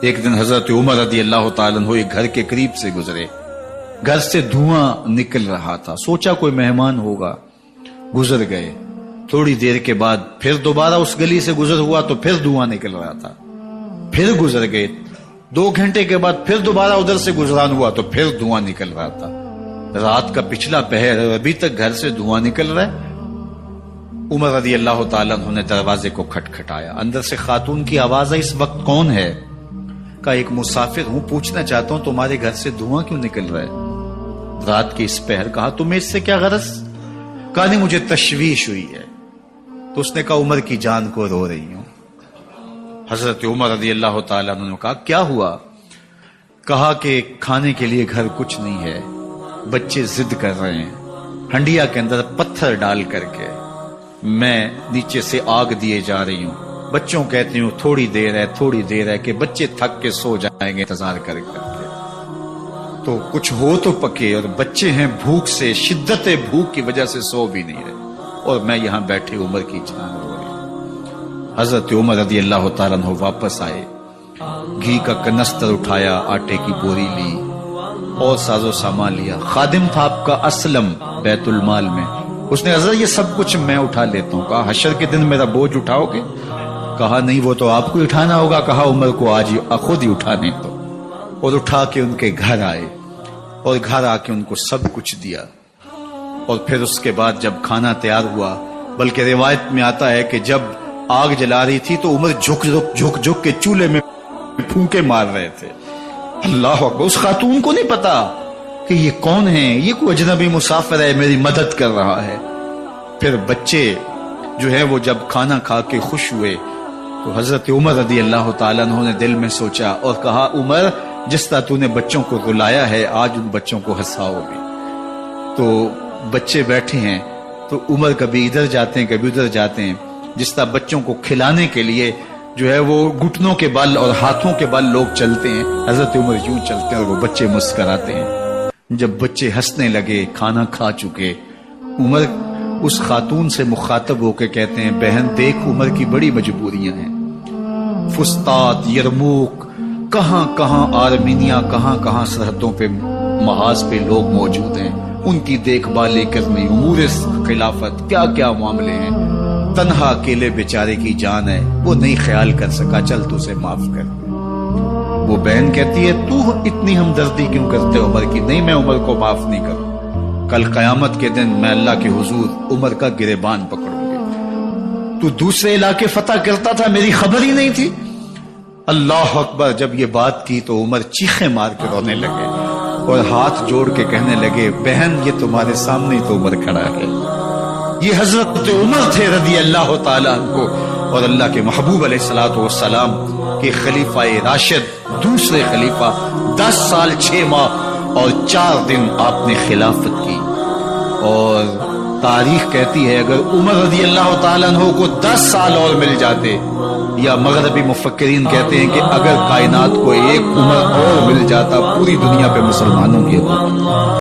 ایک دن حضرت عمر رضی اللہ تعالیٰ عنہ ایک گھر کے قریب سے گزرے، گھر سے دھواں نکل رہا تھا، سوچا کوئی مہمان ہوگا، گزر گئے۔ تھوڑی دیر کے بعد پھر دوبارہ اس گلی سے گزر ہوا تو پھر دھواں نکل رہا تھا، پھر گزر گئے۔ 2 گھنٹے کے بعد پھر دوبارہ ادھر سے گزران ہوا تو پھر دھواں نکل رہا تھا۔ رات کا پچھلا پہر ہے، ابھی تک گھر سے دھواں نکل رہا ہے۔ عمر رضی اللہ تعالیٰ عنہ نے دروازے کو کھٹکھٹایا، اندر سے خاتون کی آواز ہے، اس وقت کون ہے؟ کہا ایک مسافر ہوں، پوچھنا چاہتا ہوں تمہارے گھر سے دھواں کیوں نکل رہا ہے رات کے اس پہر؟ کہا تمہیں اس سے کیا غرض؟ کہا نہیں مجھے تشویش ہوئی ہے۔ تو اس نے کہا عمر کی جان کو رو رہی ہوں۔ حضرت عمر رضی اللہ تعالیٰ عنہ نے کہا کیا ہوا؟ کہا کہ کھانے کے لیے گھر کچھ نہیں ہے، بچے ضد کر رہے ہیں، ہنڈیا کے اندر پتھر ڈال کر کے میں نیچے سے آگ دیے جا رہی ہوں، بچوں کہتی ہوں تھوڑی دیر ہے تھوڑی دیر ہے، کہ بچے تھک کے سو جائیں گے انتظار کر کے، تو کچھ ہو تو پکے، اور بچے ہیں بھوک سے، شدت بھوک کی وجہ سے سو بھی نہیں رہے، اور میں یہاں بیٹھے عمر کی جان رو رہی ہوں۔ حضرت عمر رضی اللہ تعالیٰ عنہ واپس آئے، گھی کا کنستر اٹھایا، آٹے کی بوری لی اور ساز و سامان لیا۔ خادم تھا آپ کا اسلم بیت المال میں، اس نے حضرت یہ سب کچھ میں اٹھا لیتا ہوں۔ کہا حشر کے دن میرا بوجھ اٹھاؤ گے؟ کہا نہیں وہ تو آپ کو اٹھانا ہوگا۔ کہا عمر کو آج خود ہی اٹھانے دو، اور اٹھا کے ان کے گھر آئے، اور گھر آ کے ان کو سب کچھ دیا۔ اور پھر اس کے بعد جب کھانا تیار ہوا، بلکہ روایت میں آتا ہے کہ جب آگ جلا رہی تھی تو عمر جھک کے چولہے میں پھونکے مار رہے تھے۔ اللہ اکبر! اس خاتون کو نہیں پتا کہ یہ کون ہے، یہ کوئی اجنبی مسافر ہے، میری مدد کر رہا ہے۔ پھر بچے جو ہے وہ جب کھانا کھا کے خوش ہوئے تو حضرت عمر رضی اللہ تعالیٰ عنہ نے دل میں سوچا اور کہا عمر جس طرح تو نے بچوں کو رلایا ہے آج ان بچوں کو ہنساؤ بھی۔ تو بچے بیٹھے ہیں تو عمر کبھی ادھر جاتے ہیں کبھی ادھر جاتے ہیں، جس طرح بچوں کو کھلانے کے لیے جو ہے وہ گھٹنوں کے بل اور ہاتھوں کے بل لوگ چلتے ہیں، حضرت عمر یوں چلتے ہیں اور وہ بچے مسکراتے ہیں۔ جب بچے ہنسنے لگے، کھانا کھا چکے، عمر اس خاتون سے مخاطب ہو کے کہتے ہیں بہن دیکھ عمر کی بڑی مجبوریاں ہیں، فسطاط، یرموک، کہاں کہاں آرمینیا، کہاں کہاں سرحدوں پہ محاذ پہ لوگ موجود ہیں، ان کی دیکھ بھال کرنی، امور خلافت، کیا کیا معاملے ہیں، تنہا اکیلے بیچارے کی جان ہے، وہ نہیں خیال کر سکا، چل تو اسے معاف کر۔ وہ بہن کہتی ہے تو اتنی ہمدردی کیوں کرتے عمر کی؟ نہیں میں عمر کو معاف نہیں کروں، کل قیامت کے دن میں اللہ کے حضور عمر کا گریبان پکڑوں گی۔ تو دوسرے علاقے فتح کرتا تھا، میری خبر ہی نہیں تھی۔ اللہ اکبر! جب یہ بات کی تو عمر چیخیں مار کے رونے لگے اور ہاتھ جوڑ کے کہنے لگے بہن یہ تمہارے سامنے ہی تو عمر کھڑا ہے، یہ حضرت عمر تھے رضی اللہ تعالیٰ عنہ، اور اللہ کے محبوب علیہ الصلوۃ والسلام کے خلیفہ راشد، دوسرے خلیفہ، 10 سال 6 ماہ اور 4 دن آپ نے خلافت کی۔ اور تاریخ کہتی ہے اگر عمر رضی اللہ تعالیٰ عنہ کو 10 سال اور مل جاتے، یا مغربی مفکرین کہتے ہیں کہ اگر کائنات کو ایک عمر اور مل جاتا پوری دنیا پہ مسلمانوں کی حکومت۔